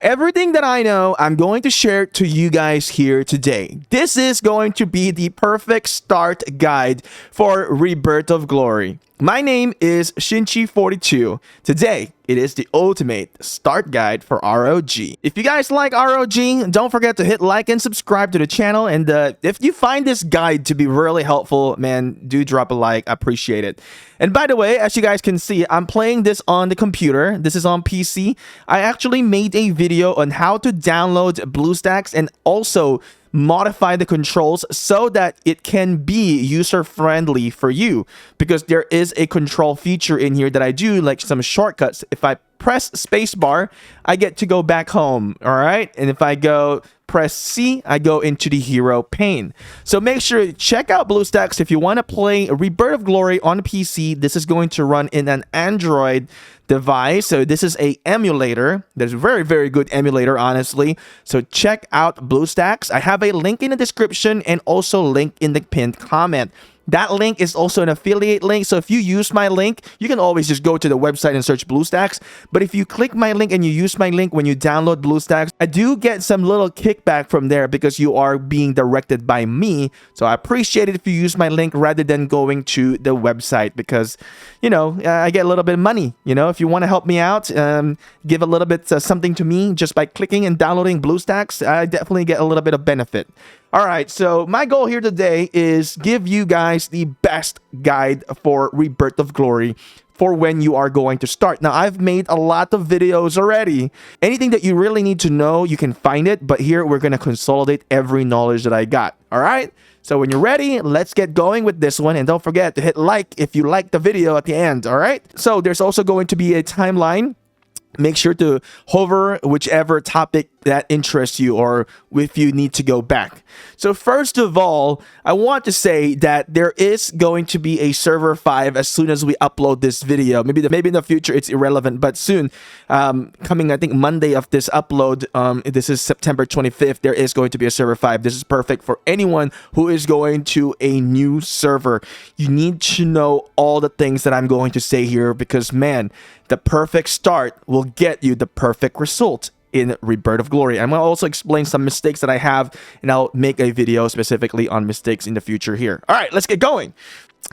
Everything that I know, I'm going to share to you guys here today. This is going to be the perfect start guide for Rebirth of Glory. My name is Shinchi42. Today, it is the ultimate start guide for ROG. If you guys like ROG, don't forget to hit like and subscribe to the channel. And if you find this guide to be really helpful, man, do drop a like. I appreciate it. And by the way, as you guys can see, I'm playing this on the computer. This is on PC. I actually made a video on how to download Bluestacks and also modify the controls so that it can be user-friendly for you, because there is a control feature in here that I do, like some shortcuts. If I press spacebar, I get to go back home, all right? And if I go press C, I go into the hero pane. So make sure to check out Bluestacks if you want to play Rebirth of Glory on PC. This is going to run in an Android device. So this is a emulator. There's a very, very good emulator, honestly. So check out Bluestacks. I have a link in the description and also link in the pinned comment. That link is also an affiliate link, so if you use my link, you can always just go to the website and search Bluestacks. But if you click my link and you use my link when you download Bluestacks, I do get some little kickback from there because you are being directed by me. So I appreciate it if you use my link rather than going to the website, because, you know, I get a little bit of money. You know, if you want to help me out, give a little bit something to me just by clicking and downloading Bluestacks, I definitely get a little bit of benefit. All right, so my goal here today is give you guys the best guide for Rebirth of Glory for when you are going to start. Now, I've made a lot of videos already. Anything that you really need to know, you can find it. But here, we're going to consolidate every knowledge that I got. All right? So when you're ready, let's get going with this one. And don't forget to hit like if you like the video at the end. All right? So there's also going to be a timeline. Make sure to hover whichever topic that interests you, or if you need to go back. So first of all, I want to say that there is going to be a server 5 as soon as we upload this video. Maybe in the future it's irrelevant, but soon, coming I think Monday of this upload, this is September 25th, there is going to be a server 5. This is perfect for anyone who is going to a new server. You need to know all the things that I'm going to say here, because man, the perfect start will get you the perfect result in Rebirth of Glory. I'm going to also explain some mistakes that I have, and I'll make a video specifically on mistakes in the future here. All right, let's get going.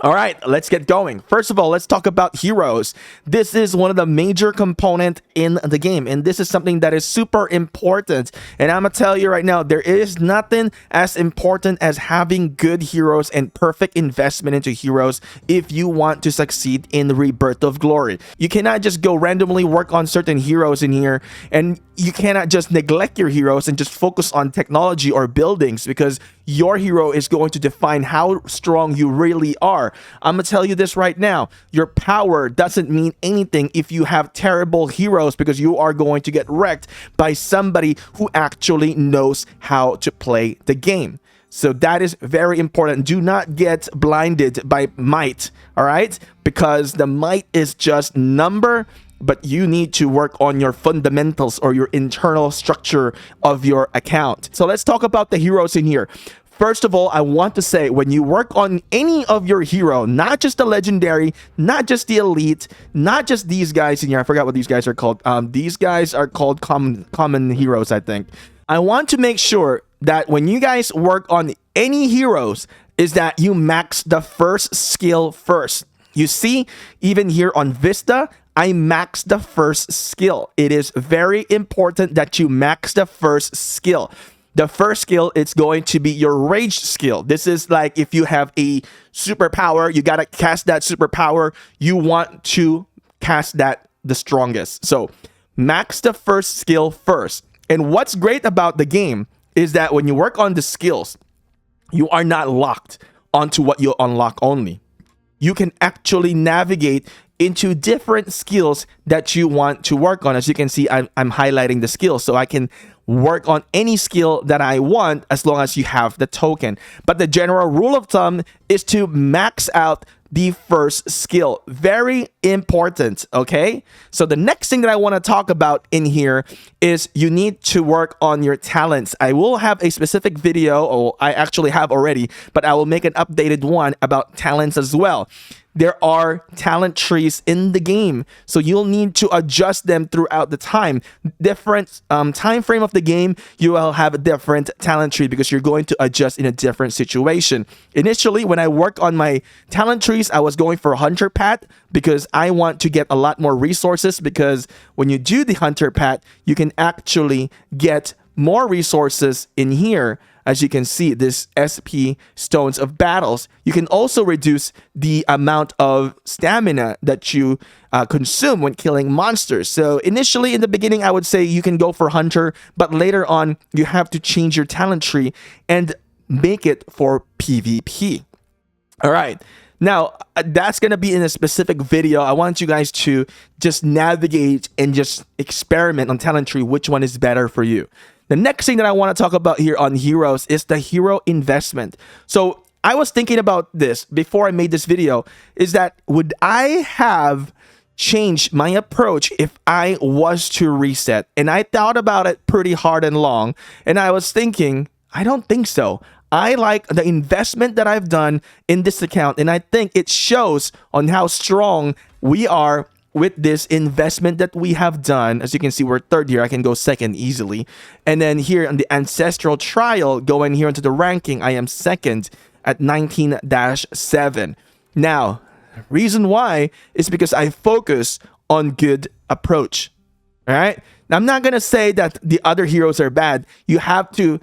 All right, let's get going. First of all, let's talk about heroes. This is one of the major components in the game, and this is something that is super important. And I'm going to tell you right now, there is nothing as important as having good heroes and perfect investment into heroes if you want to succeed in Rebirth of Glory. You cannot just go randomly work on certain heroes in here, and you cannot just neglect your heroes and just focus on technology or buildings, because your hero is going to define how strong you really are. I'm going to tell you this right now. Your power doesn't mean anything if you have terrible heroes, because you are going to get wrecked by somebody who actually knows how to play the game. So that is very important. Do not get blinded by might, all right? Because the might is just number, but you need to work on your fundamentals or your internal structure of your account. So let's talk about the heroes in here. First of all, I want to say, when you work on any of your hero, not just the legendary, not just the elite, not just these guys in here, I forgot what these guys are called. These guys are called common heroes, I think. I want to make sure that when you guys work on any heroes, is that you max the first skill first. You see, even here on Vista, I max the first skill. It is very important that you max the first skill. The first skill, it's going to be your rage skill. This is like if you have a superpower, you got to cast that superpower. You want to cast that the strongest. So max the first skill first. And what's great about the game is that when you work on the skills, you are not locked onto what you unlock only. You can actually navigate into different skills that you want to work on. As you can see, I'm highlighting the skills, so I can work on any skill that I want as long as you have the token. But the general rule of thumb is to max out the first skill. Very important, okay? So the next thing that I want to talk about in here is you need to work on your talents. I will have a specific video, or I actually have already, but I will make an updated one about talents as well. there are talent trees in the game, so you'll need to adjust them throughout the time. Different time frame of the game, you will have a different talent tree because you're going to adjust in a different situation. Initially, when I work on my talent trees, I was going for Hunter Path because I want to get a lot more resources, because when you do the Hunter Path, you can actually get more resources in here. As you can see, this SP Stones of Battles. You can also reduce the amount of stamina that you consume when killing monsters. So initially, in the beginning, I would say you can go for Hunter, but later on, you have to change your talent tree and make it for PvP. All right. Now, that's going to be in a specific video. I want you guys to just navigate and just experiment on talent tree, which one is better for you. The next thing that I want to talk about here on heroes is the hero investment. So I was thinking about this before I made this video, is that would I have changed my approach if I was to reset? And I thought about it pretty hard and long, and I was thinking, I don't think so. I like the investment that I've done in this account, and I think it shows on how strong we are with this investment that we have done. As you can see, we're third here. I can go second easily. And then here on the ancestral trial, going here into the ranking, I am second at 19-7. Now, reason why is because I focus on good approach. All right. Now, I'm not going to say that the other heroes are bad. You have to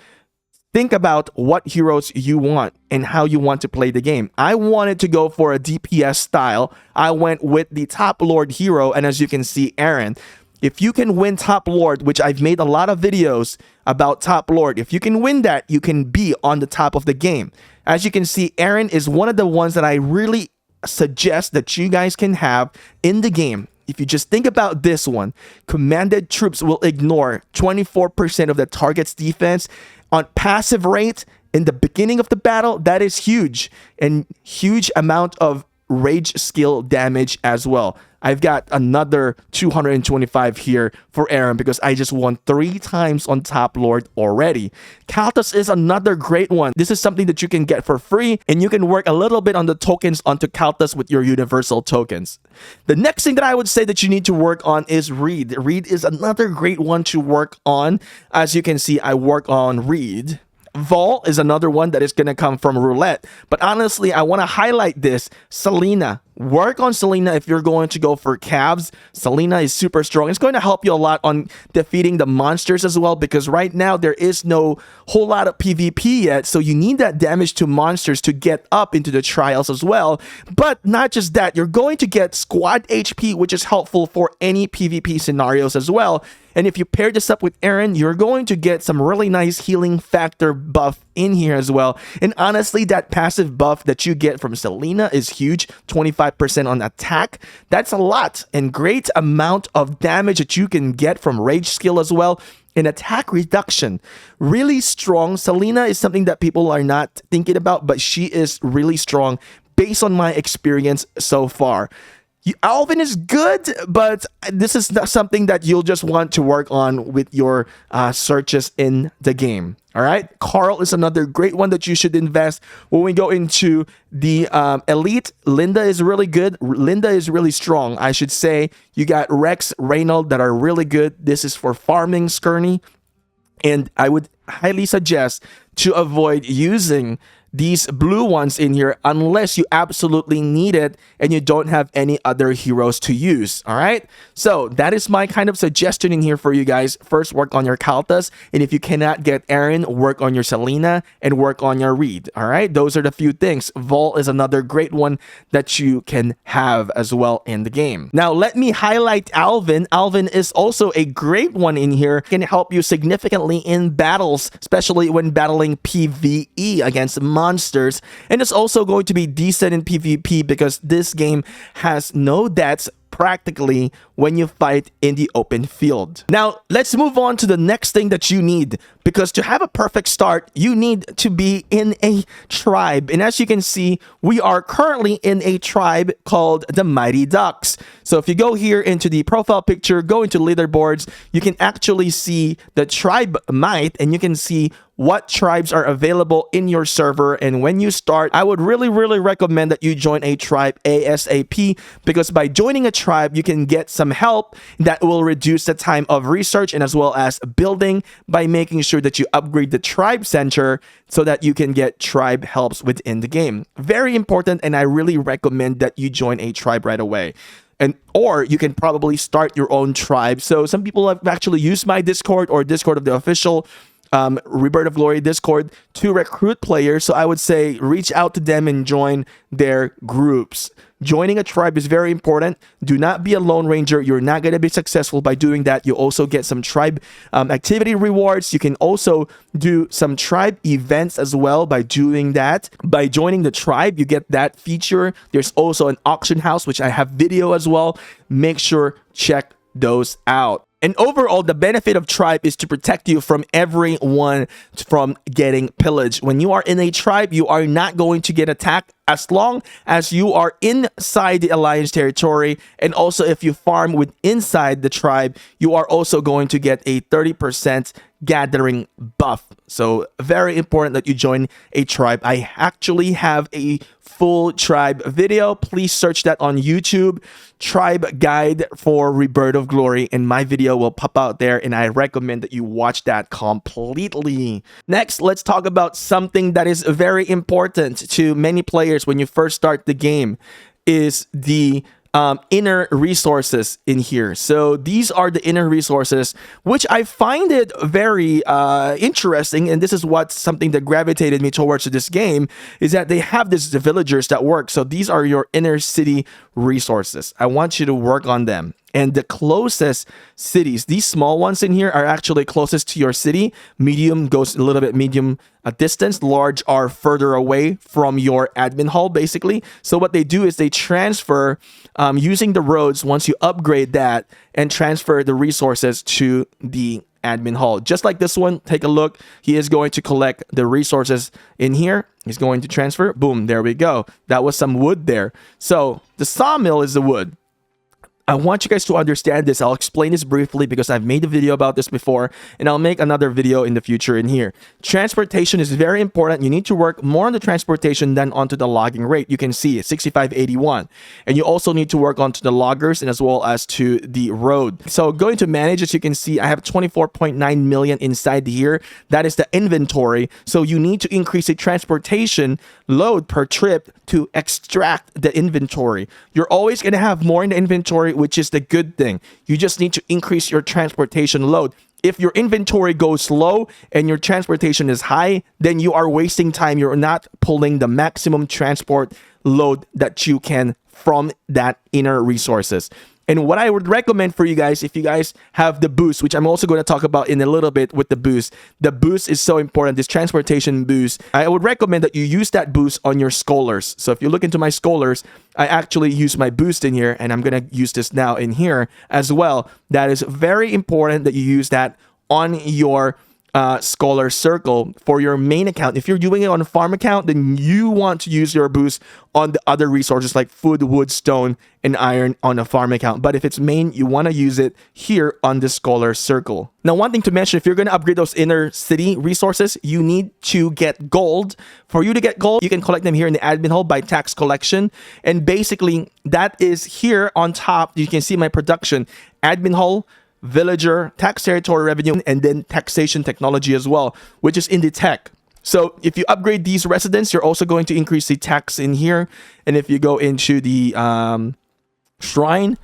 think about what heroes you want and how you want to play the game. I wanted to go for a DPS style. I went with the top lord hero, and as you can see, Aaron. If you can win top lord, which I've made a lot of videos about top lord, if you can win that, you can be on the top of the game. As you can see, Aaron is one of the ones that I really suggest that you guys can have in the game. If you just think about this one, commanded troops will ignore 24% of the target's defense on passive rate in the beginning of the battle. That is huge, and huge amount of rage skill damage as well. I've got another 225 here for Aaron because I just won 3 times on top lord already. Kalthus is another great one. This is something that you can get for free, and you can work a little bit on the tokens onto Kalthus with your universal tokens. The next thing that I would say that you need to work on is Reed. Reed is another great one to work on. As you can see, I work on Reed. Vol is another one that is going to come from roulette. But honestly, I want to highlight this. Selena. Work on Selena if you're going to go for calves. Selena is super strong. It's going to help you a lot on defeating the monsters as well, because right now there is no whole lot of PvP yet. So you need that damage to monsters to get up into the trials as well. But not just that, you're going to get squad HP, which is helpful for any PvP scenarios as well. And if you pair this up with Aaron, you're going to get some really nice healing factor buff in here as well. And honestly, that passive buff that you get from Selena is huge. 25% on attack. That's a lot, and great amount of damage that you can get from rage skill as well. And attack reduction, really strong. Selena is something that people are not thinking about, but she is really strong based on my experience so far. Alvin is good, but this is not something that you'll just want to work on with your searches in the game. All right, Carl is another great one that you should invest. When we go into the elite, Linda is really good. Linda is really strong, I should say. You got Rex, Reynold that are really good. This is for farming Skirny, and I would highly suggest to avoid using these blue ones in here unless you absolutely need it and you don't have any other heroes to use. All right, so that is my kind of suggestion in here for you guys. First, work on your Kalthus, and if you cannot get Aaron, work on your Selena and work on your Reed. All right, those are the few things. Vol is another great one that you can have as well in the game. Now let me highlight Alvin. Alvin is also a great one in here. Can help you significantly in battles, especially when battling PvE against monsters, and it's also going to be decent in PvP because this game has no deaths practically when you fight in the open field. Now, let's move on to the next thing that you need, because to have a perfect start, you need to be in a tribe. And as you can see, we are currently in a tribe called the Mighty Ducks. So if you go here into the profile picture, go into leaderboards, you can actually see the tribe might, and you can see what tribes are available in your server. And when you start, I would really recommend that you join a tribe ASAP, because by joining a tribe, you can get some help that will reduce the time of research and as well as building, by making sure that you upgrade the tribe center so that you can get tribe helps within the game. Very important, and I really recommend that you join a tribe right away. Or you can probably start your own tribe. So some people have actually used my Discord or Discord of the official Rebirth of Glory Discord to recruit players. So I would say reach out to them and join their groups. Joining a tribe is very important. Do not be a lone ranger. You're not going to be successful by doing that. You also get some tribe activity rewards. You can also do some tribe events as well by doing that. By joining the tribe, you get that feature. There's also an auction house, which I have video as well. Make sure check those out. And overall, the benefit of tribe is to protect you from everyone from getting pillaged. When you are in a tribe, you are not going to get attacked as long as you are inside the alliance territory. And also, if you farm with inside the tribe, you are also going to get a 30% gathering buff. So very important that you join a tribe. I actually have a full tribe video. Please search that on YouTube. Tribe guide for Rebirth of Glory, and my video will pop out there, and I recommend that you watch that completely. Next, let's talk about something that is very important to many players when you first start the game, is the inner resources in here. So these are the inner resources, which I find it very interesting, and this is what something that gravitated me towards this game, is that they have these villagers that work. So these are your inner city resources. I want you to work on them. And the closest cities, these small ones in here, are actually closest to your city. Medium goes a little bit medium distance. Large are further away from your admin hall, basically. So what they do is they transfer using the roads once you upgrade that, and transfer the resources to the admin hall. Just like this one, take a look. He is going to collect the resources in here. He's going to transfer. Boom, there we go. That was some wood there. So the sawmill is the wood. I want you guys to understand this. I'll explain this briefly because I've made a video about this before, and I'll make another video in the future in here. Transportation is very important. You need to work more on the transportation than onto the logging rate. You can see 6581. And you also need to work onto the loggers and as well as to the road. So going to manage, as you can see, I have 24.9 million inside here. That is the inventory. So you need to increase the transportation load per trip to extract the inventory. You're always going to have more in the inventory, which is the good thing. You just need to increase your transportation load. If your inventory goes low and your transportation is high, then you are wasting time. You're not pulling the maximum transport load that you can from that inner resources. And what I would recommend for you guys, if you guys have the boost, which I'm also going to talk about in a little bit with the boost is so important, this transportation boost. I would recommend that you use that boost on your scholars. So if you look into my scholars, I actually use my boost in here, and I'm going to use this now in here as well. That is very important that you use that on your scholar circle for your main account. If you're doing it on a farm account, then you want to use your boost on the other resources like food, wood, stone, and iron on a farm account. But if it's main, you want to use it here on the scholar circle. Now, one thing to mention, if you're going to upgrade those inner city resources, you need to get gold. For you to get gold, you can collect them here in the admin hall by tax collection. And basically, that is here on top. You can see my production, admin hall, villager, tax territory revenue, and then taxation technology as well, which is in the tech. So if you upgrade these residents, you're also going to increase the tax in here. And if you go into the shrine,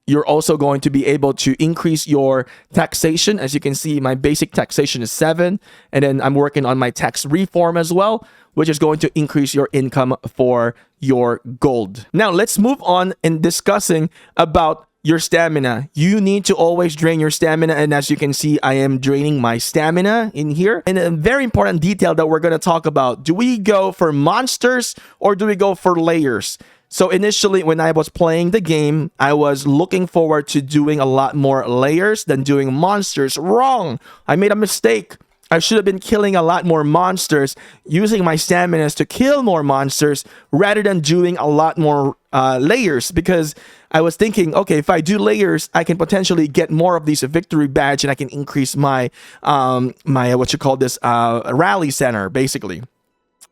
you're also going to be able to increase your taxation. As you can see, my basic taxation is 7. And then I'm working on my tax reform as well, which is going to increase your income for your gold. Now, let's move on in discussing about your stamina. You need to always drain your stamina, and as you can see, I am draining my stamina in here. And a very important detail that we're going to talk about, do we go for monsters or do we go for layers? So initially, when I was playing the game, I was looking forward to doing a lot more layers than doing monsters. Wrong! I made a mistake. I should have been killing a lot more monsters, using my stamina to kill more monsters rather than doing a lot more layers, because I was thinking, okay, if I do layers, I can potentially get more of these victory badge and I can increase my rally center, basically,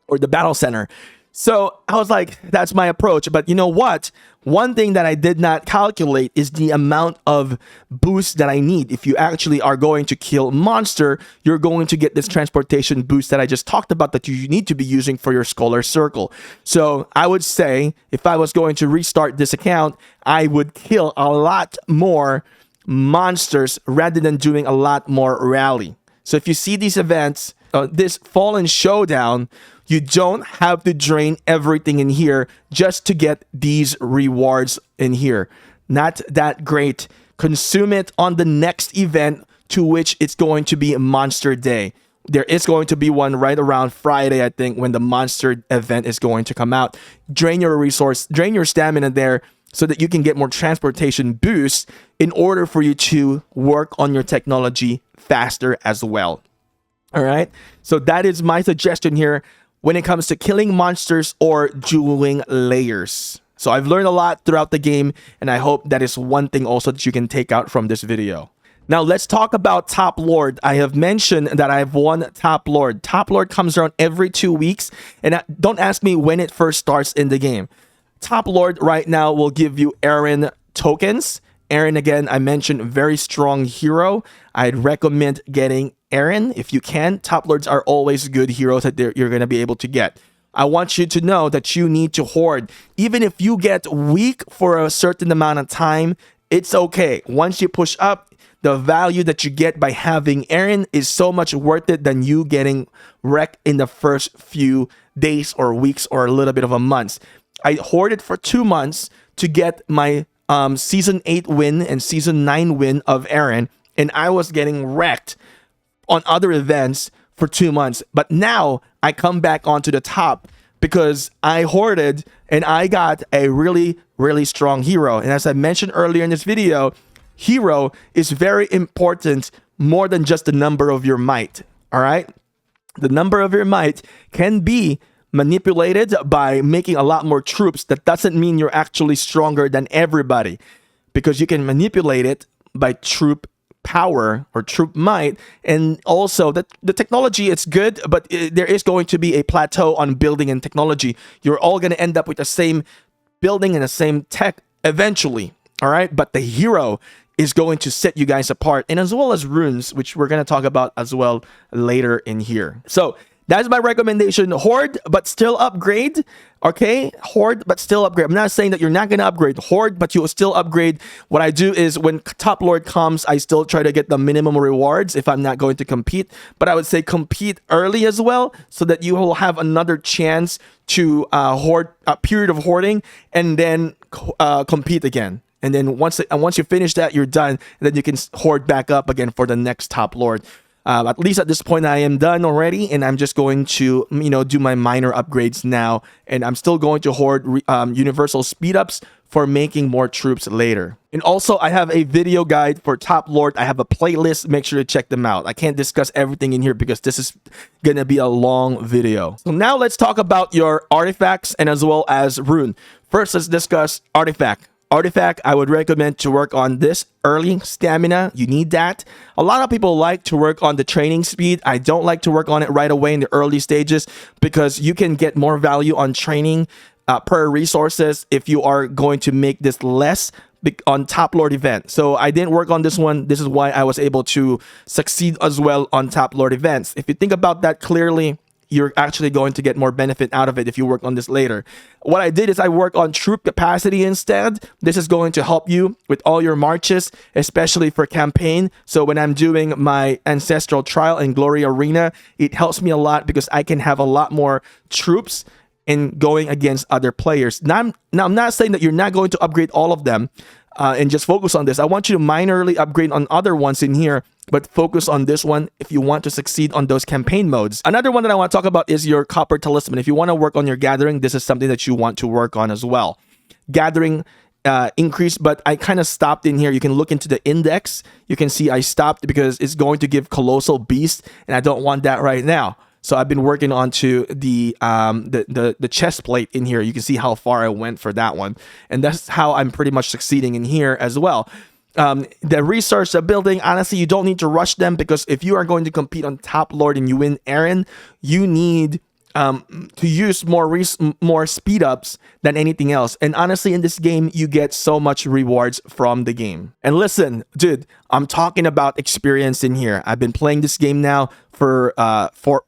or the battle center. So I was like, that's my approach. But you know what? One thing that I did not calculate is the amount of boost that I need. If you actually are going to kill monster, you're going to get this transportation boost that I just talked about that you need to be using for your Scholar Circle. So I would say if I was going to restart this account, I would kill a lot more monsters rather than doing a lot more rally. So if you see these events, this Fallen Showdown, you don't have to drain everything in here just to get these rewards in here. Not that great. Consume it on the next event, to which it's going to be Monster Day. There is going to be one right around Friday, I think, when the monster event is going to come out. Drain your resource, drain your stamina there so that you can get more transportation boosts in order for you to work on your technology faster as well. All right, so that is my suggestion here when it comes to killing monsters or doing layers. So I've learned a lot throughout the game, and I hope that is one thing also that you can take out from this video. Now let's talk about Top Lord. I have mentioned that I've won Top Lord. Top Lord comes around every 2 weeks, and don't ask me when it first starts in the game. Top Lord right now will give you Aaron tokens. Aaron, again, I mentioned, very strong hero. I'd recommend getting Aaron if you can. Top Lords are always good heroes that you're going to be able to get. I want you to know that you need to hoard. Even if you get weak for a certain amount of time, it's okay. Once you push up, the value that you get by having Aaron is so much worth it than you getting wrecked in the first few days or weeks or a little bit of a month. I hoarded for 2 months to get my Season 8 win and Season 9 win of Aaron, and I was getting wrecked on other events for 2 months. But now I come back onto the top because I hoarded and I got a really, really strong hero. And as I mentioned earlier in this video, hero is very important, more than just the number of your might. All right, the number of your might can be manipulated by making a lot more troops. That doesn't mean you're actually stronger than everybody, because you can manipulate it by troop power or troop might. And also the technology, it's good, but there is going to be a plateau on building and technology. You're all going to end up with the same building and the same tech eventually. All right, but the hero is going to set you guys apart, and as well as runes, which we're going to talk about as well later in here. So that's my recommendation. Hoard, but still upgrade. Okay, hoard, but still upgrade. I'm not saying that you're not going to upgrade. Hoard, but you'll still upgrade. What I do is when Top Lord comes, I still try to get the minimum rewards if I'm not going to compete. But I would say compete early as well, so that you will have another chance to hoard a period of hoarding and then compete again. And then once you finish that, you're done. And then you can hoard back up again for the next Top Lord. At least at this point, I am done already, and I'm just going to, do my minor upgrades now. And I'm still going to hoard universal speed ups for making more troops later. And also, I have a video guide for Top Lord. I have a playlist. Make sure to check them out. I can't discuss everything in here because this is going to be a long video. So now let's talk about your artifacts and as well as rune. First, let's discuss artifact. Artifact, I would recommend to work on this early stamina. You need that. A lot of people like to work on the training speed. I don't like to work on it right away in the early stages because you can get more value on training per resources if you are going to make this less on Top Lord event. So I didn't work on this one. This is why I was able to succeed as well on Top Lord events. If you think about that clearly, you're actually going to get more benefit out of it if you work on this later. What I did is I work on troop capacity instead. This is going to help you with all your marches, especially for campaign. So when I'm doing my Ancestral Trial and Glory Arena, it helps me a lot because I can have a lot more troops in going against other players. Now I'm not saying that you're not going to upgrade all of them and just focus on this. I want you to minorly upgrade on other ones in here, but focus on this one if you want to succeed on those campaign modes. Another one that I want to talk about is your Copper Talisman. If you want to work on your gathering, this is something that you want to work on as well. gathering increase, but I kind of stopped in here. You can look into the index. You can see I stopped because it's going to give colossal beast, and I don't want that right now. So I've been working onto the chest plate in here. You can see how far I went for that one, and that's how I'm pretty much succeeding in here as well. The research, the building, honestly, you don't need to rush them, because if you are going to compete on top lord and you win Aaron, you need to use more speed ups than anything else. And honestly, in this game, you get so much rewards from the game. And listen, dude, I'm talking about experience in here. I've been playing this game now for 4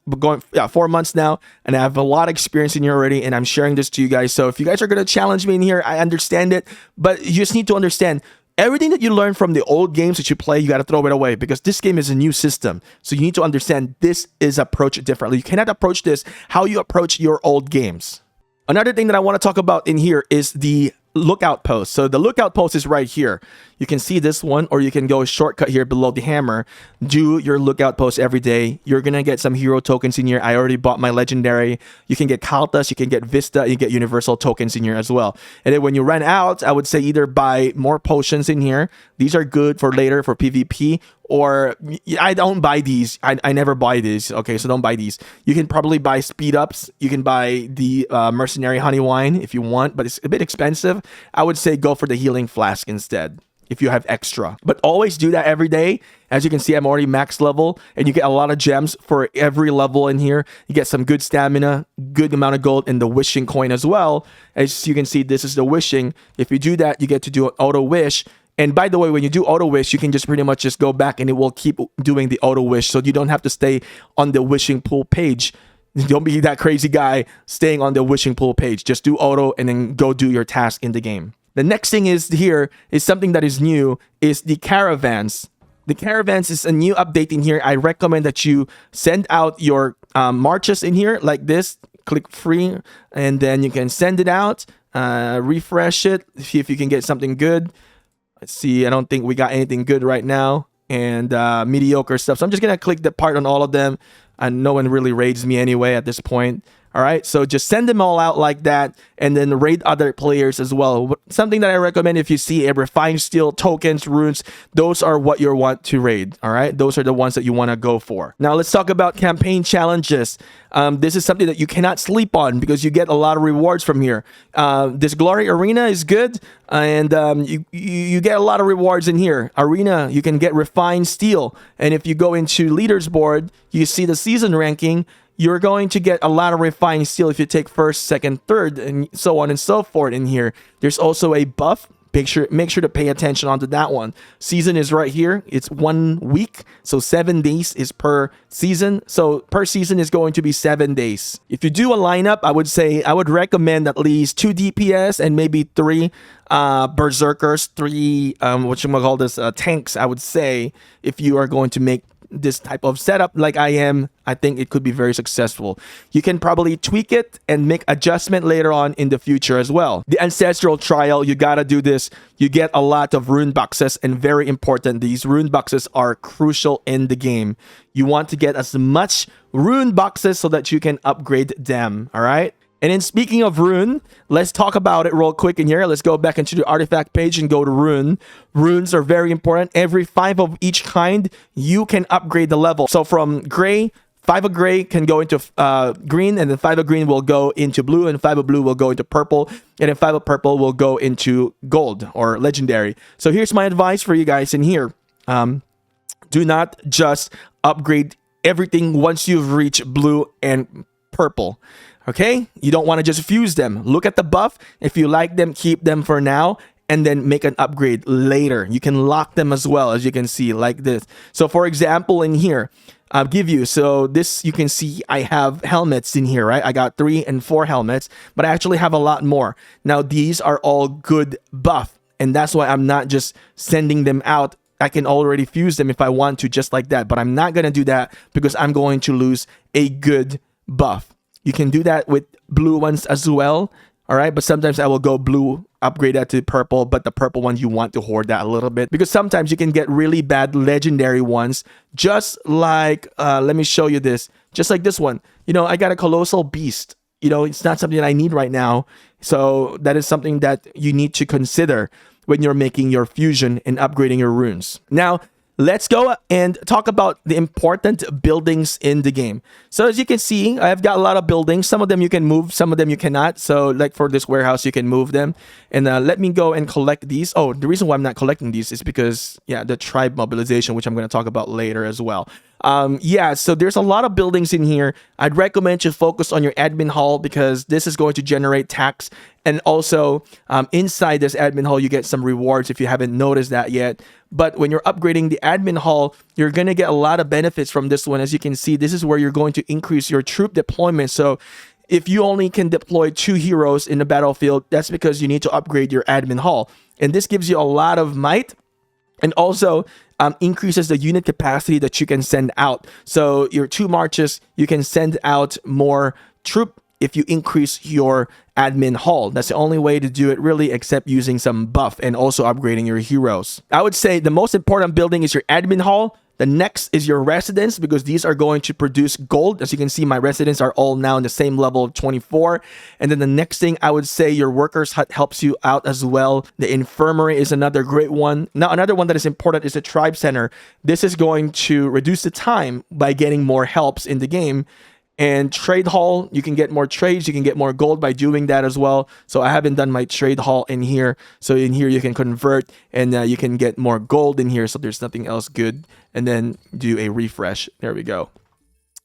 months now, and I have a lot of experience in here already, and I'm sharing this to you guys. So if you guys are going to challenge me in here, I understand it, but you just need to understand, everything that you learn from the old games that you play, you got to throw it away, because this game is a new system. So you need to understand this is approached differently. You cannot approach this how you approach your old games. Another thing that I want to talk about in here is the lookout post. So the lookout post is right here. You can see this one, or you can go shortcut here below the hammer. Do your lookout post every day. You're gonna get some hero tokens in here. I already bought my legendary. You can get Kaltas, you can get Vista, you get universal tokens in here as well. And then when you run out, I would say either buy more potions in here. These are good for later for PvP, or I don't buy these. I never buy these. Okay, so don't buy these. You can probably buy speed ups. You can buy the mercenary honey wine if you want, but it's a bit expensive. I would say go for the healing flask instead if you have extra. But always do that every day. As you can see, I'm already max level, and you get a lot of gems for every level in here. You get some good stamina, good amount of gold, and the wishing coin as well. As you can see, this is the wishing. If you do that, you get to do an auto wish. And by the way, when you do auto wish, you can just pretty much just go back and it will keep doing the auto wish. So you don't have to stay on the wishing pool page. Don't be that crazy guy staying on the wishing pool page. Just do auto and then go do your task in the game. The next thing is here is something that is new, is the caravans. The caravans is a new update in here. I recommend that you send out your marches in here like this. Click free, and then you can send it out. Refresh it, see if you can get something good. Let's see, I don't think we got anything good right now, and mediocre stuff. So I'm just gonna click the part on all of them, and no one really raids me anyway at this point. All right, so just send them all out like that, and then raid other players as well. Something that I recommend, if you see a refined steel, tokens, runes, those are what you want to raid. All right, those are the ones that you want to go for. Now let's talk about campaign challenges. This is something that you cannot sleep on, because you get a lot of rewards from here. This glory arena is good, and you get a lot of rewards in here. Arena, you can get refined steel, and if you go into leaders board, you see the season ranking. You're going to get a lot of refined steel if you take first, second, third, and so on and so forth in here. There's also a buff. Make sure to pay attention onto that one. Season is right here. It's 1 week, so 7 days is per season. So per season is going to be 7 days. If you do a lineup, I would recommend at least 2 DPS and maybe 3 berserkers, 3 tanks. I would say, if you are going to make this type of setup like I am, I think it could be very successful. You can probably tweak it and make adjustment later on in the future as well. The ancestral trial, you gotta do this. You get a lot of rune boxes, and very important, these rune boxes are crucial in the game. You want to get as much rune boxes so that you can upgrade them. All right. And then speaking of rune, let's talk about it real quick in here. Let's go back into the artifact page and go to rune. Runes are very important. Every 5 of each kind, you can upgrade the level. So from gray, 5 of gray can go into green, and then 5 of green will go into blue, and 5 of blue will go into purple, and then 5 of purple will go into gold or legendary. So here's my advice for you guys in here. Do not just upgrade everything once you've reached blue and purple. Okay, you don't want to just fuse them. Look at the buff. If you like them, keep them for now, and then make an upgrade later. You can lock them as well, as you can see, like this. So for example, in here, I'll give you, so this, you can see I have helmets in here, right? I got 3 and 4 helmets, but I actually have a lot more. Now these are all good buff, and that's why I'm not just sending them out. I can already fuse them if I want to, just like that, but I'm not gonna do that because I'm going to lose a good buff. You can do that with blue ones as well, all right? But sometimes I will go blue, upgrade that to purple, but the purple one, you want to hoard that a little bit, because sometimes you can get really bad legendary ones, just like, let me show you this, just like this one. You know, I got a colossal beast, it's not something that I need right now. So that is something that you need to consider when you're making your fusion and upgrading your runes. Now, let's go and talk about the important buildings in the game. So as you can see, I've got a lot of buildings. Some of them you can move, some of them you cannot. So like for this warehouse, you can move them. And let me go and collect these. Oh, the reason why I'm not collecting these is because, yeah, the tribe mobilization, which I'm going to talk about later as well. Yeah, so there's a lot of buildings in here. I'd recommend you focus on your admin hall because this is going to generate tax. And also inside this admin hall, you get some rewards if you haven't noticed that yet. But when you're upgrading the admin hall, you're going to get a lot of benefits from this one. As you can see, this is where you're going to increase your troop deployment. So if you only can deploy 2 heroes in the battlefield, that's because you need to upgrade your admin hall. And this gives you a lot of might and also increases the unit capacity that you can send out. So your 2 marches, you can send out more troop if you increase your admin hall. That's the only way to do it really, except using some buff and also upgrading your heroes. I would say the most important building is your admin hall. The next is your residence, because these are going to produce gold. As you can see, my residents are all now in the same level of 24. And then the next thing, I would say your workers hut helps you out as well. The infirmary is another great one. Now, another one that is important is the tribe center. This is going to reduce the time by getting more helps in the game. And trade hall, you can get more trades, you can get more gold by doing that as well. So I haven't done my trade hall in here. So in here you can convert and you can get more gold in here. So there's nothing else good. And then do a refresh. There we go.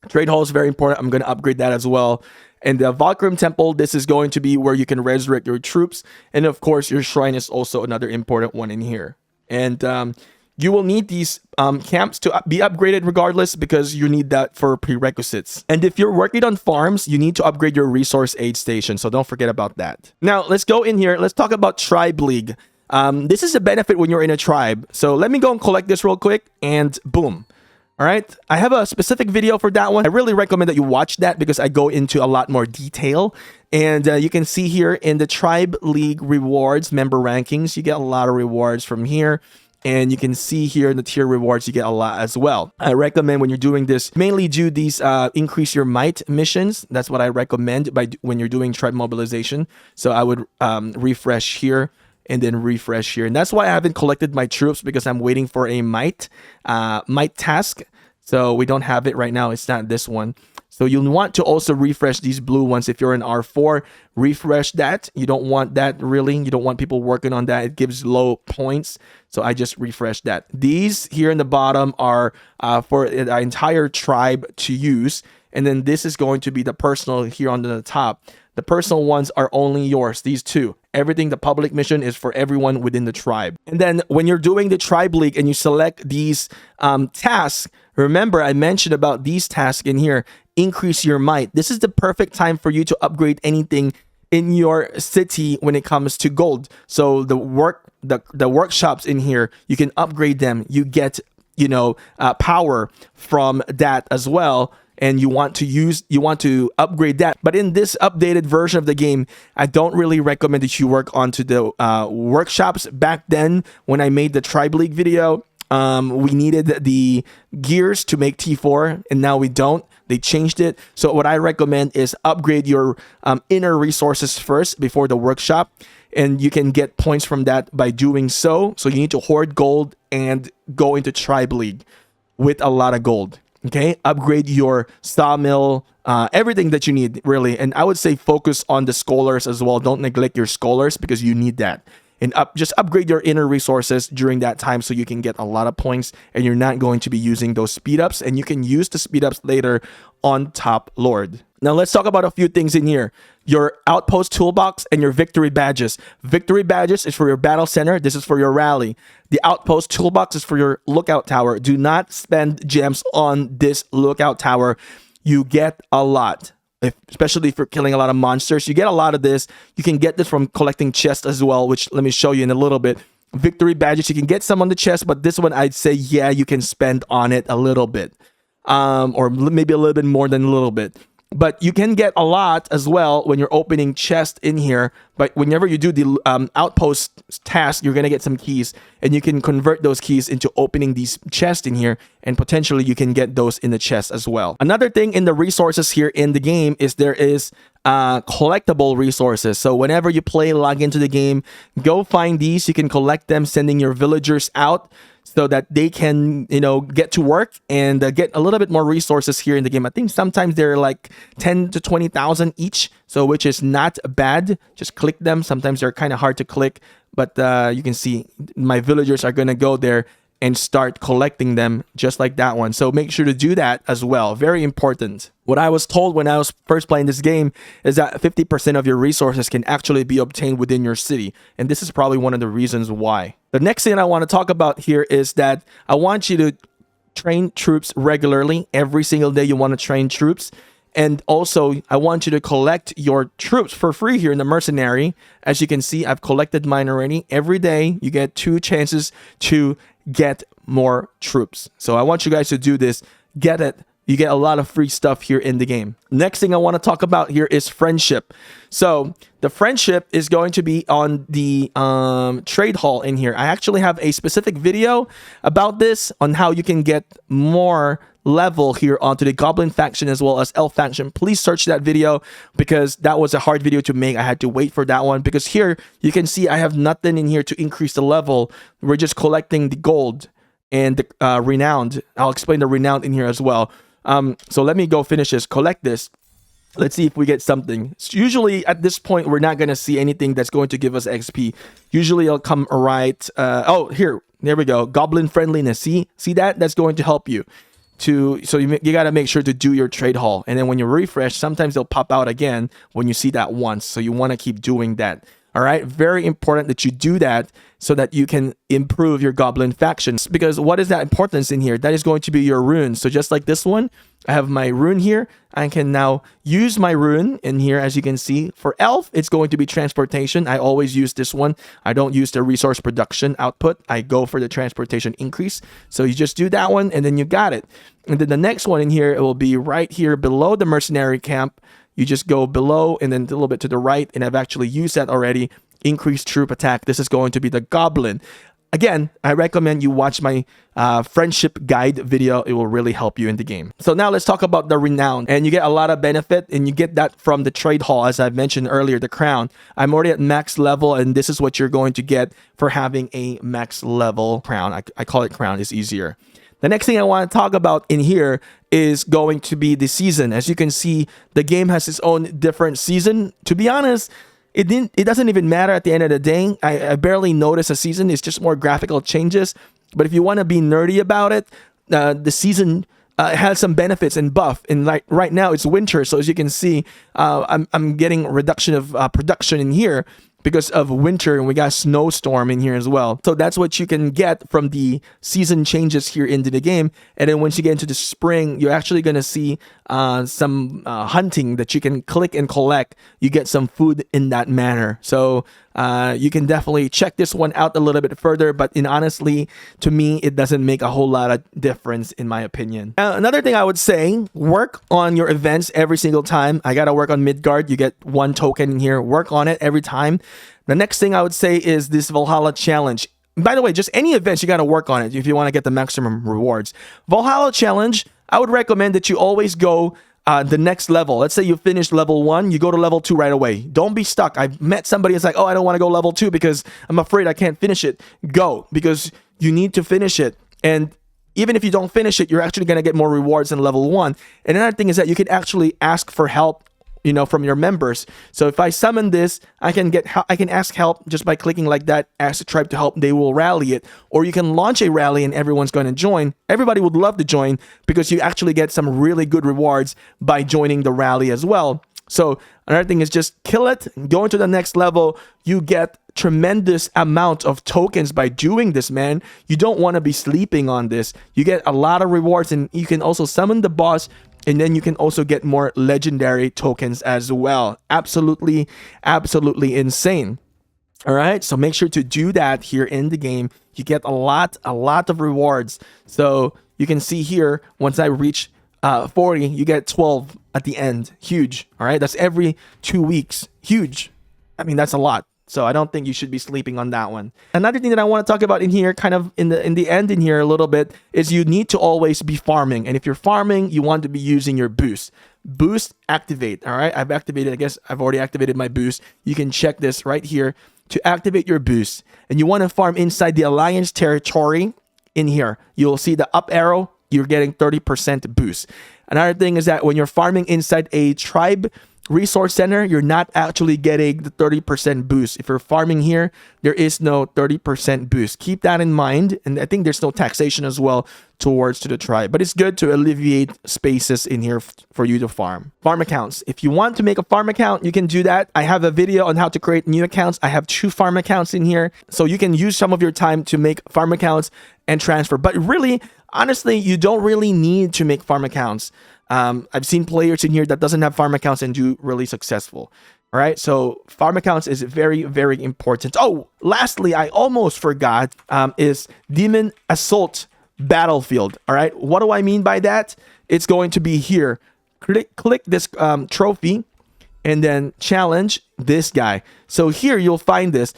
Trade hall is very important. I'm going to upgrade that as well. And the Valkyrie Temple, this is going to be where you can resurrect your troops. And of course, your shrine is also another important one in here. And you will need these camps to be upgraded regardless, because you need that for prerequisites. And if you're working on farms, you need to upgrade your resource aid station. So don't forget about that. Now, let's go in here. Let's talk about Tribe League. This is a benefit when you're in a tribe. So let me go and collect this real quick and boom. All right. I have a specific video for that one. I really recommend that you watch that because I go into a lot more detail. And you can see here in the Tribe League rewards, member rankings, you get a lot of rewards from here. And you can see here in the tier rewards, you get a lot as well. I recommend when you're doing this, mainly do these increase your might missions. That's what I recommend when you're doing tribe mobilization. So I would refresh here and then refresh here. And that's why I haven't collected my troops, because I'm waiting for a might task. So we don't have it right now. It's not this one. So you'll want to also refresh these blue ones. If you're in R4, refresh that. You don't want that really. You don't want people working on that. It gives low points. So I just refreshed that. These here in the bottom are for the entire tribe to use. And then this is going to be the personal here on the top. The personal ones are only yours, these two. Everything, the public mission, is for everyone within the tribe. And then when you're doing the tribe league and you select these tasks, remember I mentioned about these tasks in here, increase your might. This is the perfect time for you to upgrade anything in your city when it comes to gold. So the workshops in here, you can upgrade them. You get, power from that as well. And you want to upgrade that. But in this updated version of the game, I don't really recommend that you work onto the workshops. Back then, when I made the Tribe League video, we needed the gears to make T4, and now we don't. They changed it. So what I recommend is upgrade your inner resources first before the workshop. And you can get points from that by doing so. So you need to hoard gold and go into Tribe League with a lot of gold. Okay, upgrade your sawmill, everything that you need, really. And I would say focus on the scholars as well. Don't neglect your scholars because you need that. And just upgrade your inner resources during that time so you can get a lot of points and you're not going to be using those speed ups. And you can use the speed ups later on Top Lord. Now let's talk about a few things in here. Your outpost toolbox and your victory badges. Victory badges is for your battle center. This is for your rally. The outpost toolbox is for your lookout tower. Do not spend gems on this lookout tower. You get a lot, especially if you're killing a lot of monsters. You get a lot of this. You can get this from collecting chests as well, which let me show you in a little bit. Victory badges, you can get some on the chest, but this one I'd say, yeah, you can spend on it a little bit. Or maybe a little bit more than a little bit. But you can get a lot as well when you're opening chests in here. But whenever you do the outpost task, you're going to get some keys. And you can convert those keys into opening these chests in here. And potentially you can get those in the chest as well. Another thing in the resources here in the game is there is collectible resources. So whenever you play, log into the game, go find these. You can collect them, sending your villagers out so that they can, you know, get to work and get a little bit more resources here in the game. I think sometimes they're like 10 to 20,000 each, so which is not bad. Just click them. Sometimes they're kind of hard to click, but you can see my villagers are going to go there and start collecting them just like that one. So make sure to do that as well. Very important. What I was told when I was first playing this game is that 50% of your resources can actually be obtained within your city. And this is probably one of the reasons why. The next thing I want to talk about here is that I want you to train troops regularly. Every single day you want to train troops. And also, I want you to collect your troops for free here in the mercenary. As you can see, I've collected mine already. Every day, you get 2 chances to get more troops. So I want you guys to do this. Get it. You get a lot of free stuff here in the game. Next thing I want to talk about here is friendship. So the friendship is going to be on the trade hall in here. I actually have a specific video about this on how you can get more level here onto the Goblin faction as well as Elf faction. Please search that video because that was a hard video to make. I had to wait for that one because here you can see I have nothing in here to increase the level. We're just collecting the gold and the renowned. I'll explain the renowned in here as well. So let me go finish this, collect this. Let's see if we get something. Usually at this point, we're not going to see anything that's going to give us XP. Usually it'll come right. Oh, here, there we go. Goblin friendliness. See that? That's going to help you. So you got to make sure to do your trade hall. And then when you refresh, sometimes they'll pop out again when you see that once. So you want to keep doing that. All right. Very important that you do that so that you can improve your Goblin factions. Because what is that importance in here? That is going to be your runes. So just like this one, I have my rune here. I can now use my rune in here. As you can see, for Elf, it's going to be transportation. I always use this one. I don't use the resource production output. I go for the transportation increase. So you just do that one and then you got it. And then the next one in here, it will be right here below the mercenary camp. You just go below and then a little bit to the right. And I've actually used that already. Increased troop attack. This is going to be the Goblin. Again, I recommend you watch my friendship guide video. It will really help you in the game. So now let's talk about the Renown. And you get a lot of benefit and you get that from the trade hall. As I mentioned earlier, the crown. I'm already at max level and this is what you're going to get for having a max level crown. I call it crown. It's easier. The next thing I want to talk about in here is going to be the season. As you can see, the game has its own different season. To be honest, it doesn't even matter at the end of the day. I barely notice a season. It's just more graphical changes. But if you want to be nerdy about it, the season has some benefits and buff. And like right now, it's winter. So as you can see, I'm getting a reduction of production in here because of winter, and we got snowstorm in here as well. So that's what you can get from the season changes here into the game. And then once you get into the spring, you're actually going to see some hunting that you can click and collect. You get some food in that manner. So you can definitely check this one out a little bit further, but honestly, to me, it doesn't make a whole lot of difference in my opinion. Another thing I would say, work on your events every single time. I got to work on Midgard. You get 1 token in here. Work on it every time. The next thing I would say is this Valhalla challenge. By the way, just any events, you got to work on it if you want to get the maximum rewards. Valhalla challenge, I would recommend that you always go the next level. Let's say you finish level 1, you go to level 2 right away. Don't be stuck. I've met somebody that's like, oh, I don't want to go level 2 because I'm afraid I can't finish it. Go, because you need to finish it. And even if you don't finish it, you're actually going to get more rewards than level 1. And another thing is that you can actually ask for help, you know, from your members. So if I summon this, I can ask help just by clicking like that, ask the tribe to help, they will rally it. Or you can launch a rally and everyone's going to join. Everybody would love to join because you actually get some really good rewards by joining the rally as well. So another thing is just kill it, go into the next level. You get tremendous amount of tokens by doing this, man. You don't want to be sleeping on this. You get a lot of rewards and you can also summon the boss. And then you can also get more legendary tokens as well. Absolutely, absolutely insane. All right, so make sure to do that here in the game. You get a lot of rewards. So you can see here, once I reach 40, you get 12 at the end. Huge. All right, that's every 2 weeks. Huge. I mean, that's a lot. So I don't think you should be sleeping on that one. Another thing that I want to talk about in here, kind of in the end in here a little bit, is you need to always be farming. And if you're farming, you want to be using your boost. Boost activate. All right, I've activated. I guess I've already activated my boost. You can check this right here to activate your boost. And you want to farm inside the Alliance territory. In here, you'll see the up arrow. You're getting 30% boost. Another thing is that when you're farming inside a tribe resource center, you're not actually getting the 30% boost. If you're farming here, there is no 30% boost. Keep that in mind. And I think there's no taxation as well towards to the tribe. But it's good to alleviate spaces in here for you to farm. Farm accounts. If you want to make a farm account, you can do that. I have a video on how to create new accounts. I have 2 farm accounts in here. So you can use some of your time to make farm accounts and transfer. But really, honestly, you don't really need to make farm accounts. I've seen players in here that doesn't have farm accounts and do really successful. All right, so farm accounts is very, very important. Oh, lastly, I almost forgot, is Demon Assault Battlefield. All right, what do I mean by that? It's going to be here. Click this trophy and then challenge this guy. So here you'll find this.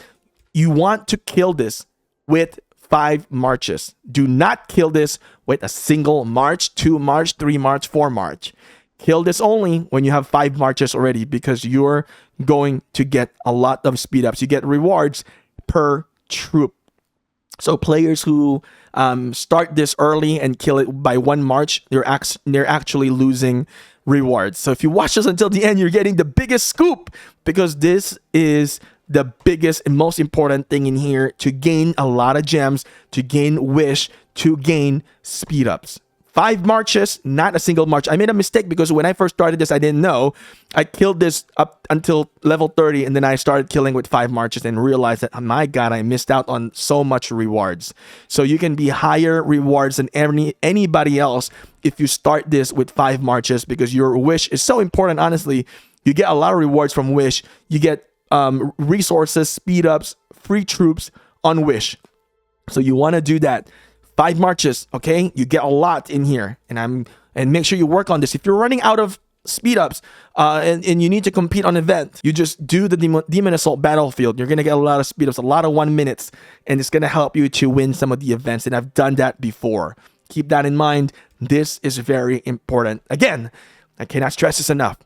You want to kill this with 5 marches. Do not kill this with a single march, 2 march, 3 march, 4 march. Kill this only when you have 5 marches already, because you're going to get a lot of speed ups. You get rewards per troop. So players who start this early and kill it by 1 march, they're actually losing rewards. So if you watch this until the end, you're getting the biggest scoop, because this is the biggest and most important thing in here to gain a lot of gems, to gain wish, to gain speed ups. 5 marches, not a single march. I made a mistake because when I first started this, I didn't know. I killed this up until level 30, and then I started killing with 5 marches and realized that, oh my God, I missed out on so much rewards. So you can be higher rewards than anybody else if you start this with 5 marches, because your wish is so important. Honestly, you get a lot of rewards from wish. You get resources, speed ups, free troops on wish. So you want to do that. 5 marches, okay? You get a lot in here, and make sure you work on this. If you're running out of speed ups and you need to compete on an event, you just do the Demon Assault Battlefield. You're gonna get a lot of speed ups, a lot of 1 minutes, and it's gonna help you to win some of the events. And I've done that before. Keep that in mind. This is very important. Again, I cannot stress this enough.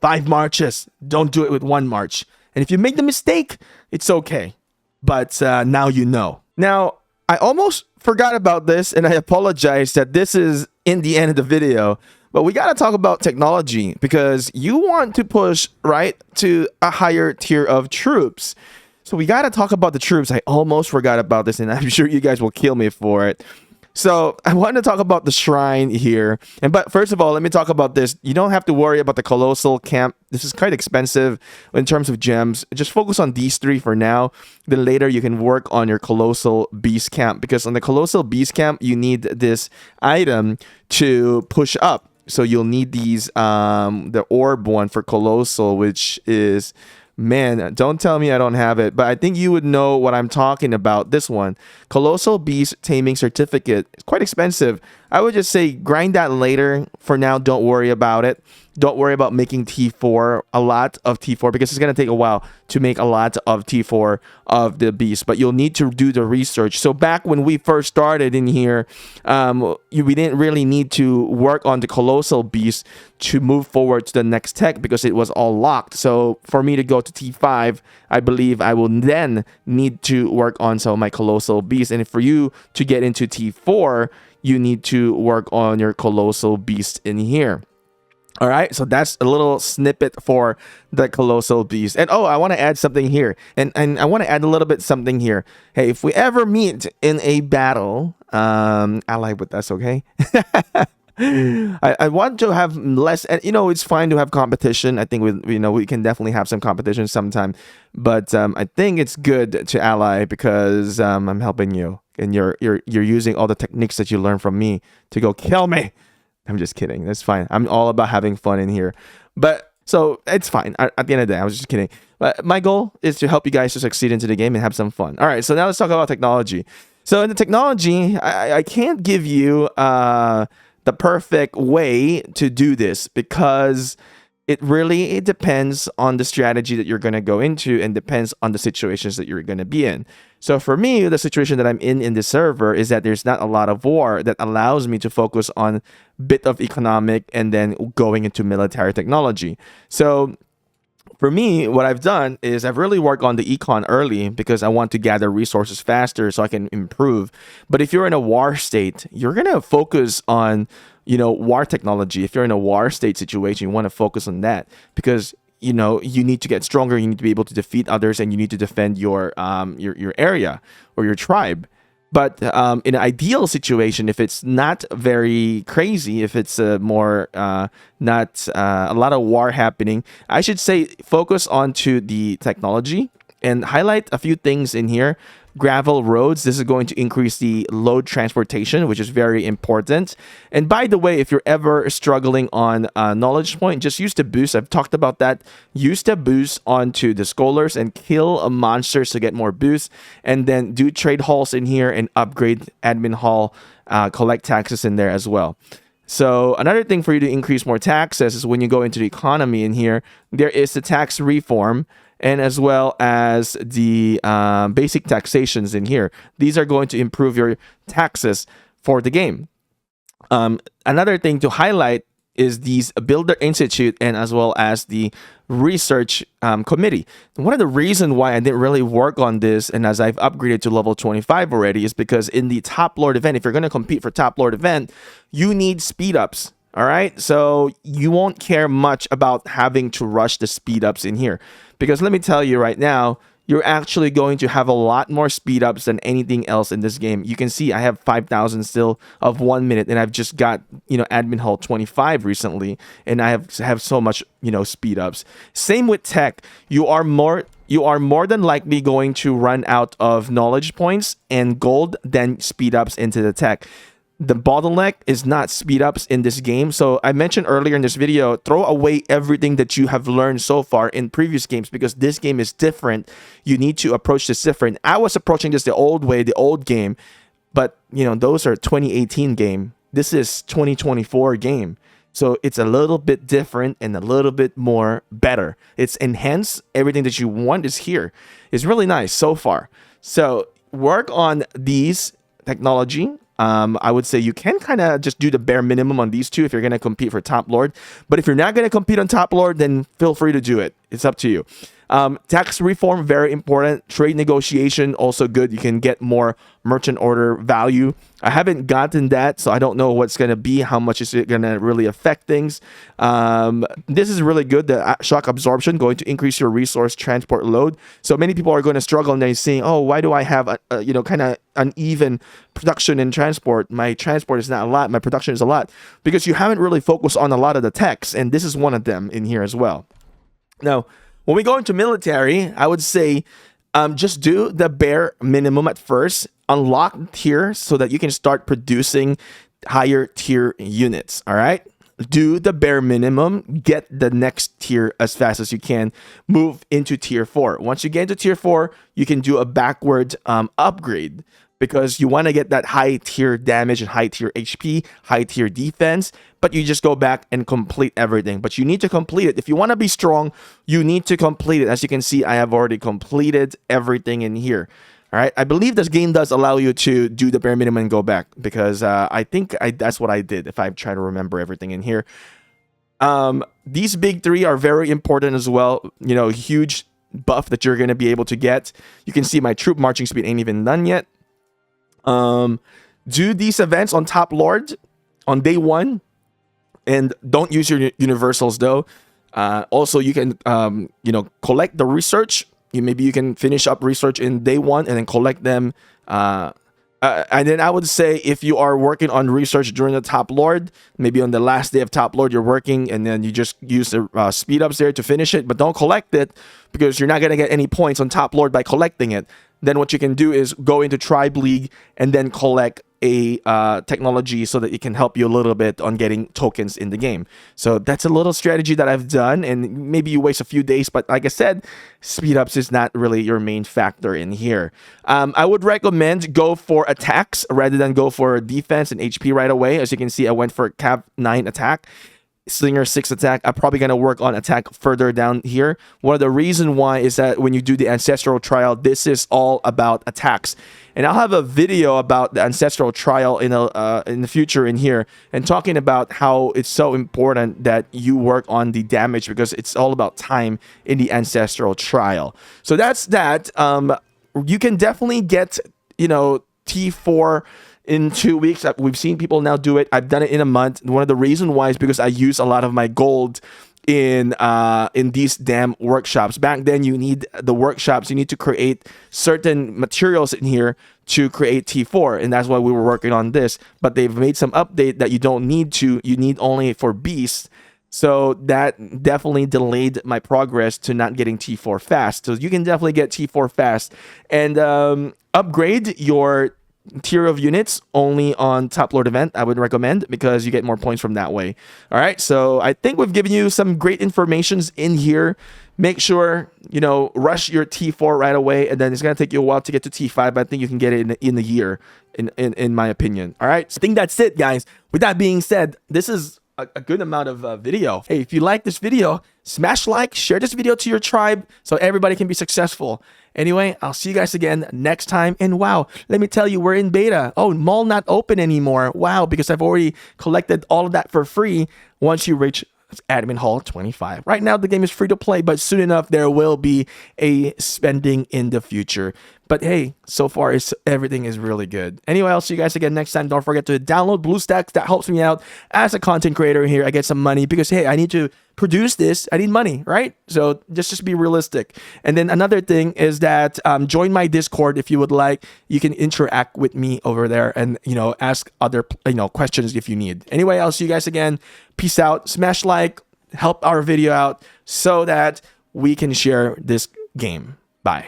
5 marches. Don't do it with 1 march. And if you make the mistake, it's okay. But now you know. Now, I almost forgot about this, and I apologize that this is in the end of the video. But we got to talk about technology, because you want to push, right, to a higher tier of troops. So we got to talk about the troops. I almost forgot about this, and I'm sure you guys will kill me for it. So I want to talk about the shrine here. But first of all, let me talk about this. You don't have to worry about the colossal camp. This is quite expensive in terms of gems. Just focus on these 3 for now. Then later you can work on your colossal beast camp, because on the colossal beast camp, you need this item to push up. So you'll need these, the orb one for colossal, which is, man, don't tell me I don't have it, but I think you would know what I'm talking about. This one, Colossal Beast Taming Certificate. It's quite expensive. I would just say grind that later. For now, don't worry about it. Don't worry about making T4, a lot of T4, because it's going to take a while to make a lot of T4 of the beast, but you'll need to do the research. So back when we first started in here, we didn't really need to work on the Colossal Beast to move forward to the next tech, because it was all locked. So for me to go to T5, I believe I will then need to work on some of my Colossal Beast. And for you to get into T4, you need to work on your Colossal Beast in here. All right, so that's a little snippet for the Colossal Beast. And oh, I want to add something here. And I want to add a little bit something here. Hey, if we ever meet in a battle, ally with us, okay? I want to have less, and it's fine to have competition. I think we can definitely have some competition sometime. But I think it's good to ally, because I'm helping you, and you're using all the techniques that you learned from me to go kill me. I'm just kidding. That's fine. I'm all about having fun in here. But so it's fine. At the end of the day, I was just kidding. But my goal is to help you guys to succeed into the game and have some fun. All right. So now let's talk about technology. So in the technology, I can't give you the perfect way to do this, because it depends on the strategy that you're going to go into and depends on the situations that you're going to be in. So for me, the situation that I'm in this server is that there's not a lot of war that allows me to focus on bit of economic and then going into military technology. So for me, what I've done is I've really worked on the econ early because I want to gather resources faster so I can improve. But if you're in a war state, you're going to focus on, war technology. If you're in a war state situation, you want to focus on that because, you need to get stronger. You need to be able to defeat others and you need to defend your area or your tribe. But in an ideal situation, if it's not very crazy, if it's more not a lot of war happening, I should say focus onto the technology and highlight a few things in here. Gravel roads, this is going to increase the load transportation, which is very important. And by the way, if you're ever struggling on knowledge point, just use the boost. I've talked about that. Use the boost onto the scholars and kill monsters to get more boost, and then do trade halls in here and upgrade admin hall, collect taxes in there as well. So another thing for you to increase more taxes is when you go into the economy in here, there is the tax reform, and as well as the basic taxations in here. These are going to improve your taxes for the game. Another thing to highlight is these Builder Institute and as well as the Research Committee. One of the reasons why I didn't really work on this, and as I've upgraded to level 25 already, is because in the Top Lord event, if you're going to compete for Top Lord event, you need speed ups. All right, so you won't care much about having to rush the speed ups in here, because let me tell you right now, you're actually going to have a lot more speed ups than anything else in this game. You can see I have 5,000 still of 1 minute, and I've just got admin hull 25 recently, and I have so much speed ups. Same with tech. You are more than likely going to run out of knowledge points and gold than speed ups into the tech. The bottleneck is not speed ups in this game. So I mentioned earlier in this video, throw away everything that you have learned so far in previous games because this game is different. You need to approach this different. I was approaching this the old way, the old game, but those are 2018 game. This is 2024 game. So it's a little bit different and a little bit more better. It's enhanced. Everything that you want is here. It's really nice so far. So work on these technology. I would say you can kind of just do the bare minimum on these two if you're going to compete for Top Lord. But if you're not going to compete on Top Lord, then feel free to do it. It's up to you. Tax reform, very important. Trade negotiation, also good. You can get more merchant order value. I haven't gotten that, so I don't know what's going to be. How much is it going to really affect things? This is really good. The shock absorption going to increase your resource transport load. So many people are going to struggle and they're saying, oh, why do I have a kind of uneven production in transport? My transport is not a lot. My production is a lot. Because you haven't really focused on a lot of the techs, and this is one of them in here as well. Now, when we go into military, I would say just do the bare minimum at first. Unlock tier so that you can start producing higher tier units. All right. Do the bare minimum. Get the next tier as fast as you can. Move into tier 4. Once you get into tier 4, you can do a backward upgrade because you want to get that high tier damage and high tier HP, high tier defense. But you just go back and complete everything. But you need to complete it. If you want to be strong, you need to complete it. As you can see, I have already completed everything in here. All right. I believe this game does allow you to do the bare minimum and go back because I think that's what I did if I try to remember everything in here. These big three are very important as well. Huge buff that you're going to be able to get. You can see my troop marching speed ain't even done yet. Do these events on Top Lord on day 1. And don't use your universals though. Also, you can collect the research. Maybe you can finish up research in day 1 and then collect them. And then I would say if you are working on research during the Top Lord, maybe on the last day of Top Lord you're working, and then you just use the speed ups there to finish it, but don't collect it because you're not gonna get any points on Top Lord by collecting it. Then what you can do is go into Tribe League and then collect a technology so that it can help you a little bit on getting tokens in the game. So that's a little strategy that I've done, and maybe you waste a few days, but like I said, speed ups is not really your main factor in here. I would recommend go for attacks rather than go for defense and HP right away. As you can see, I went for Cav 9 attack. Slinger 6 attack. I'm probably going to work on attack further down here. One of the reason why is that when you do the Ancestral Trial, this is all about attacks. And I'll have a video about the Ancestral Trial in the future in here, and talking about how it's so important that you work on the damage, because it's all about time in the Ancestral Trial. So that's that. You can definitely get, you know, T4 in 2 weeks. We've seen people now do it. I've done it in a month. One of the reasons why is because I use a lot of my gold in these damn workshops. Back then, you need the workshops. You need to create certain materials in here to create T4, and that's why we were working on this. But they've made some update that you don't need to. You need only for beasts. So that definitely delayed my progress to not getting T4 fast. So you can definitely get T4 fast and upgrade your tier of units only on Top Lord event. I would recommend, because you get more points from that way. All right, so I think we've given you some great informations in here. Make sure, you know, rush your T4 right away, and then it's gonna take you a while to get to T5, but I think you can get it in a year, in my opinion. All right, so I think that's it, guys. With that being said, this is a good amount of video. Hey, if you like this video, smash like, share this video to your tribe so everybody can be successful. Anyway, I'll see you guys again next time. And wow, let me tell you, we're in beta. Oh, mall not open anymore. Wow, because I've already collected all of that for free once you reach Admin Hall 25. Right now, the game is free to play, but soon enough, there will be a spending in the future. But hey, so far, everything is really good. Anyway, I'll see you guys again next time. Don't forget to download Bluestacks. That helps me out as a content creator here. I get some money because, hey, I need to produce this. I need money, right? So just be realistic. And then another thing is that join my Discord if you would like. You can interact with me over there and, you know, ask other, you know, questions if you need. Anyway, I'll see you guys again. Peace out. Smash like, help our video out so that we can share this game. Bye.